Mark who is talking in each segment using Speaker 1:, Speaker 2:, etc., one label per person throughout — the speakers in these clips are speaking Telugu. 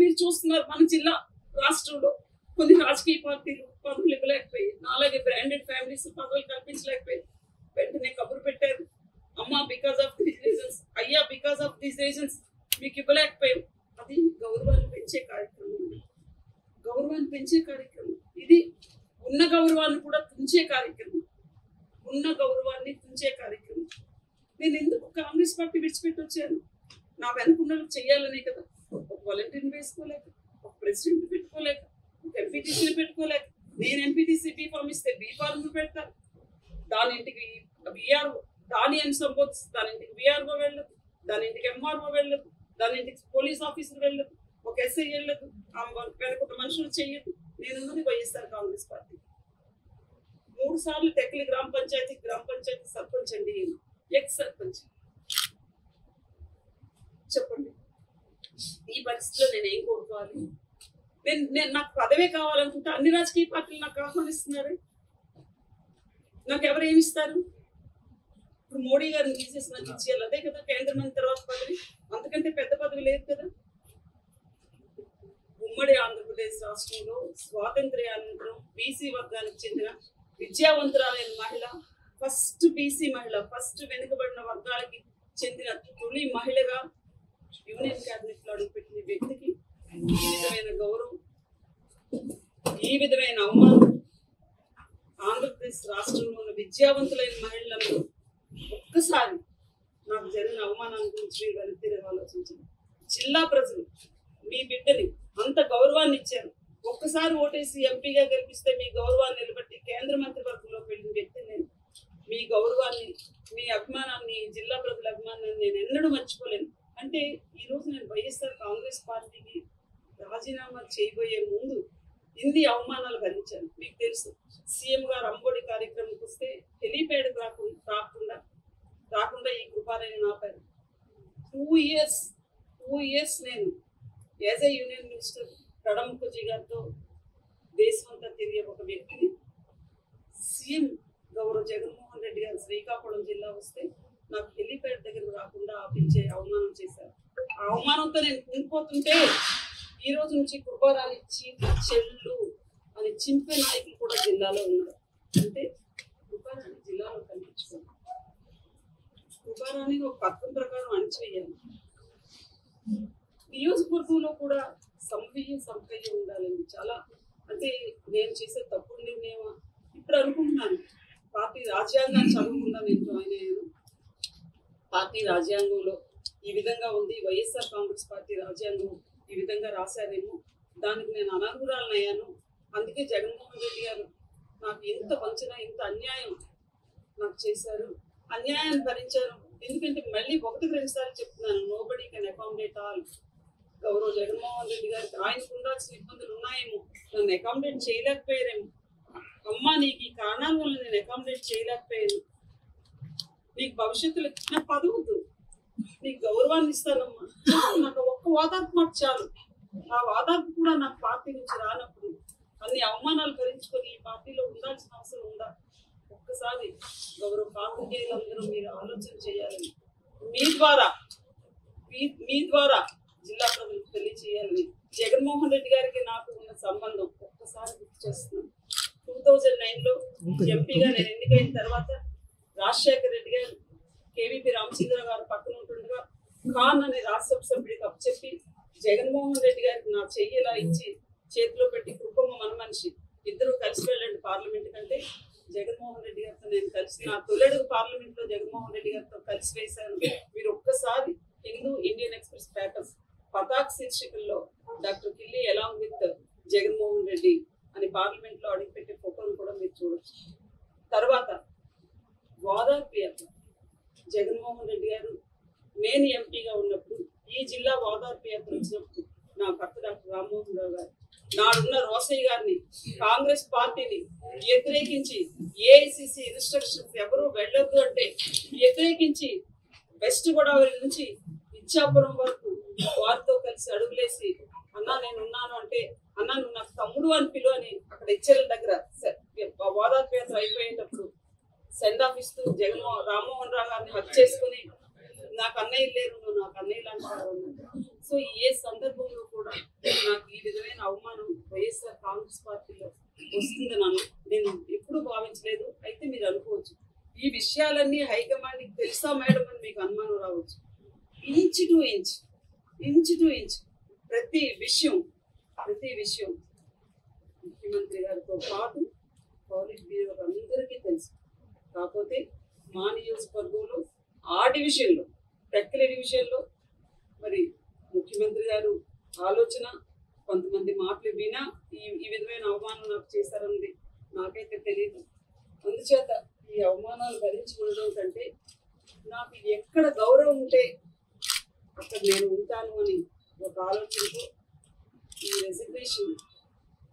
Speaker 1: మీరు చూస్తున్నారు మన జిల్లా రాష్ట్రంలో కొన్ని రాజకీయ పార్టీలు పదవులు ఇవ్వలేకపోయి, అలాగే బ్రాండెడ్ ఫ్యామిలీస్ పదవులు కల్పించలేకపోయి వెంటనే కబురు పెట్టారు, అమ్మా బికాస్ ఆఫ్ దీస్ రీజన్స్, అయ్యా బికాస్ ఆఫ్ దీస్ రీజన్స్ మీకు ఇవ్వలేకపోయాం. అది గౌరవాన్ని పెంచే కార్యక్రమం, గౌరవాన్ని పెంచే కార్యక్రమం. ఇది ఉన్న గౌరవాన్ని కూడా తుంచే కార్యక్రమం, ఉన్న గౌరవాన్ని తుంచే కార్యక్రమం. నేను ఎందుకు కాంగ్రెస్ పార్టీ విడిచిపెట్టి వచ్చాను? నా వెనుకున్నలు చెయ్యాలనే కదా. ఒక వాలంటీర్ని వేసుకోలేక, ఒక ప్రెసిడెంట్ పెట్టుకోలేక, ఒక ఎంపీటీసీని పెట్టుకోలేక, నేను ఎంపీటీసీ బీ ఫార్మ్ ఇస్తే బీ ఫార్మ్ పెడతాను, దాని ఇంటికి విఆర్ఓ, దాని అని సంబోధిస్తే దాని ఇంటికి విఆర్ఓ వెళ్ళదు, దాని ఇంటికి ఎంఆర్ఓ వెళ్ళదు, దాని ఇంటికి పోలీస్ ఆఫీసర్ వెళ్ళదు, ఒక ఎస్ఐ వెళ్ళదు, వెనకొక మనుషులు చెయ్యదు. నేనున్నది వైఎస్ఆర్ కాంగ్రెస్ పార్టీ. 3 సార్లు టెక్కలి గ్రామ పంచాయతీ సర్పంచ్ అండి, ఎక్స్ సర్పంచ్. చెప్పండి, ఈ పరిస్థితిలో నేను ఏం కోరుకోవాలి? నేను నాకు పదవే కావాలనుకుంటే అన్ని రాజకీయ పార్టీలు నాకు ఆహ్వానిస్తున్నారు. నాకు ఎవరు ఏమిస్తారు? ఇప్పుడు మోడీ గారిని తీసేసి నాకు ఇచ్చేయాలి, అదే కదా కేంద్ర మంత్రి తర్వాత పదవి. అంతకంటే పెద్ద పదవి లేదు కదా. ఉమ్మడి ఆంధ్రప్రదేశ్ రాష్ట్రంలో స్వాతంత్ర్యానంతరం బీసీ వర్గానికి చెందిన విద్యావంతురాలైన మహిళ, ఫస్ట్ బీసీ మహిళ, ఫస్ట్ వెనుకబడిన వర్గాలకి చెందిన తొలి మహిళగా యూనియన్ క్యాబినెట్ లో అడుగుపెట్టిన వ్యక్తికి ఈ విధమైన గౌరవం, ఈ విధమైన అవమానం ఆంధ్రప్రదేశ్ రాష్ట్రంలో ఉన్న విద్యావంతులైన మహిళలను ఒక్కసారి నాకు జరిగిన అవమానాన్ని గురించి వెనక్కి ఆలోచించండి. జిల్లా ప్రజలు మీ బిడ్డని అంత గౌరవాన్ని ఇచ్చారు. ఒక్కసారి ఓటేసి ఎంపీగా గెలిపిస్తే మీ గౌరవాన్ని నిలబెట్టి కేంద్ర మంత్రివర్గంలోకి వెళ్ళిన వ్యక్తి నేను. మీ గౌరవాన్ని, మీ అభిమానాన్ని, జిల్లా ప్రజల అభిమానాన్ని నేను ఎన్నడూ మర్చిపోలేను. అంటే ఈరోజు నేను వైఎస్ఆర్ కాంగ్రెస్ పార్టీకి రాజీనామా చేయబోయే ముందు ఇన్ని అవమానాలు భరించాను. మీకు తెలుసు, సీఎం గారు అంబోడి కార్యక్రమంకి వస్తే హెలీప్యాడ్ రాకుండా ఈ కృపారాయణ ఆపారు. 2 ఇయర్స్ నేను as a union minister Pranab Mukherjee గారితో దేశమంతా తిరిగే ఒక వ్యక్తిని సీఎం గౌరవ జగన్మోహన్ రెడ్డి గారు శ్రీకాకుళం జిల్లా వస్తే నాకు హెలీప్యాడ్ దగ్గర రాకుండా ఆపించే అవమానం చేశారు. ఆ అవమానంతో నేను కుంగిపోతుంటే ఈ రోజు నుంచి కృపారాణి చెల్లు అని చింపే నాయకులు కూడా జిల్లాలో ఉన్నారు. అంటే కృపారాణి జిల్లాలో కనిపించుకోండి. కృపారాణిని ఒక పథకం ప్రకారం అణిచివేయాలి. నియోజకవర్గంలో కూడా సంఖ్య ఉండాలండి. చాలా అంటే నేను చేసే తప్పుడు నిర్ణయమా ఇప్పుడు అనుకుంటున్నాను. పార్టీ రాజ్యాంగాన్ని చదవకుండా నేను జాయిన్ అయ్యాను. పార్టీ రాజ్యాంగంలో ఈ విధంగా ఉంది, వైఎస్ఆర్ కాంగ్రెస్ పార్టీ రాజ్యాంగం ఈ విధంగా రాశారేమో, దానికి నేను అనర్హురాలను అయ్యాను. అందుకే జగన్మోహన్ రెడ్డి గారు నాకు ఇంత వంచన, ఇంత అన్యాయం నాకు చేశారు. అన్యాయాన్ని భరించారు. ఎందుకంటే మళ్ళీ 1-2 సార్లు చెప్తున్నాను, నోబడీ కెన్ అకామిడేట్ ఆల్. గౌరవ జగన్మోహన్ రెడ్డి గారికి ఆయనకు ఉండాల్సిన ఇబ్బందులు ఉన్నాయేమో, నన్ను అకామిడేట్ చేయలేకపోయారేమో. అమ్మా, నీకు ఈ కారణాల వల్ల నేను అకామిడేట్ చేయలేకపోయాను, నీకు భవిష్యత్తులో నాకు పదవద్దు, నీకు గౌరవాన్ని ఇస్తానమ్మా, నాకు ఒక్క వాదార్పు మాట చాలు. ఆ వాదార్పు కూడా నాకు పార్టీ నుంచి రానప్పుడు అన్ని అవమానాలు భరించుకొని ఈ పార్టీలో ఉండాల్సిన అవసరం ఉందా? ఒక్కసారి గౌరవ పార్టీలందరూ మీరు ఆలోచన చేయాలని, మీ ద్వారా జిల్లా ప్రజలకు తెలియచేయాలని జగన్మోహన్ రెడ్డి గారికి నాకు ఉన్న సంబంధం ఒక్కసారి గుర్తు చేస్తున్నాను. 2009లో ఎంపీగా నేను ఎన్నికైన తర్వాత రాజశేఖర రెడ్డి గారు కేవీపీ రామచంద్ర గారు పక్కన ఉంటుండగా ఖాన్ అనే రాజ్యసభ సభ్యుడికి అప్పచెప్పి జగన్మోహన్ రెడ్డి గారికి నా చెయ్యిలా ఇచ్చి చేతిలో పెట్టి కృపమ్మ మన మనిషి ఇద్దరు కలిసి వెళ్ళండి పార్లమెంట్ కంటే, జగన్మోహన్ రెడ్డి గారితో నేను కలిసి నా తొలడుగు పార్లమెంట్ లో జగన్మోహన్ రెడ్డి గారితో కలిసి వేశాను. మీరు ఒక్కసారి హిందూ ఇండియన్ ఎక్స్ప్రెస్ పేపర్స్ పతాక్ శీర్షికల్లో doctor Killi along with Jaganmohan Reddy అని పార్లమెంట్ లో అడిగిపెట్టే ఫోటోను కూడా మీరు చూడొచ్చు. తర్వాత వాదార్పు యాత్ర, జగన్మోహన్ రెడ్డి గారు నేను ఎంపీగా ఉన్నప్పుడు ఈ జిల్లా వాదార్పు యాత్ర వచ్చినప్పుడు నా భర్త డాక్టర్ రామ్మోహన్ రావు గారు నాడున్న రోసయ్య గారిని కాంగ్రెస్ పార్టీని వ్యతిరేకించి ఏఐసిసి ఇన్స్ట్రక్షన్స్ ఎవరు వెళ్ళొద్దు అంటే వ్యతిరేకించి వెస్ట్ గోదావరి నుంచి ఇచ్చాపురం వరకు వారితో కలిసి అడుగులేసి అన్నా నేను ఉన్నాను అంటే, అన్నా నువ్వు నాకు తమ్ముడు అని పిలువ అని అక్కడ హెచ్చరిల దగ్గర వాదార్పు యాత్ర అయిపోయేటప్పుడు సెండ్ ఆఫ్ ఇస్తూ రామ్మోహన్ రావు గారిని హక్ చేసుకుని నాకు అన్నయ్య లేరు, నువ్వు నాకు అన్నయ్య లాంటి. సో ఏ సందర్భంలో కూడా వైఎస్ఆర్ కాంగ్రెస్ పార్టీలో వస్తుందని నేను ఎప్పుడూ భావించలేదు. అయితే మీరు అనుకోవచ్చు ఈ విషయాలన్నీ హైకమాండ్కి తెలుసా మేడం అని మీకు అనుమానం రావచ్చు. ఇంచ్ టు ఇంచ్ ప్రతి విషయం ముఖ్యమంత్రి గారితో పాటు పౌలిట్ బ్యూరో అందరికీ తెలుసు. కాకపోతే మా నియోజకవర్గంలో ఆ డివిజన్లో టెక్కలి డివిజన్లో మరి ముఖ్యమంత్రి గారు ఆలోచన కొంతమంది మాటలు వినా ఈ విధమైన అవమానం నాకు చేశారన్నది నాకైతే తెలియదు. అందుచేత ఈ అవమానాలు భరించి ఉండడం కంటే నాకు ఎక్కడ గౌరవం ఉంటే అక్కడ నేను ఉంటాను అని ఒక ఆలోచనతో ఈ రెసిగ్నేషన్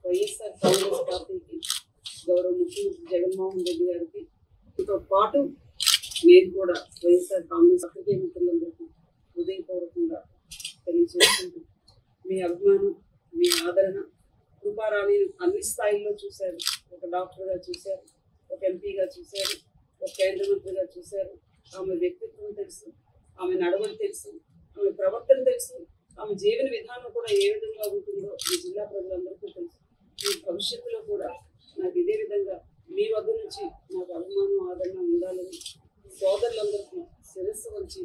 Speaker 1: వైఎస్ఆర్ కాంగ్రెస్ పార్టీకి గౌరవ ముఖ్యమంత్రి జగన్మోహన్ రెడ్డి గారికి తో పాటు నేను కూడా వైఎస్ఆర్ కాంగ్రెస్ పార్టీ మిత్రులందరికీ హృదయపూర్వకంగా తెలియజేసుకుంటూ మీ అభిమానం, మీ ఆదరణ, కృపారాణి అన్ని స్థాయిల్లో చూశారు. ఒక డాక్టర్గా చూశారు, ఒక ఎంపీగా చూశారు, ఒక కేంద్ర మంత్రిగా చూశారు. ఆమె వ్యక్తిత్వం తెలుసు, ఆమె నడవడి తెలుసు, ఆమె ప్రవర్తన తెలుసు, ఆమె జీవన విధానం కూడా ఏ విధంగా ఉంటుందో ఈ జిల్లా ప్రజలందరికీ తెలుసు. ఈ భవిష్యత్తులో కూడా నాకు ఇదే విధంగా మీ వద్ద నుంచి నాకు అభిమానం, ఆదరణ ఉండాలని సోదరులందరికీ శిరస్సు వంచి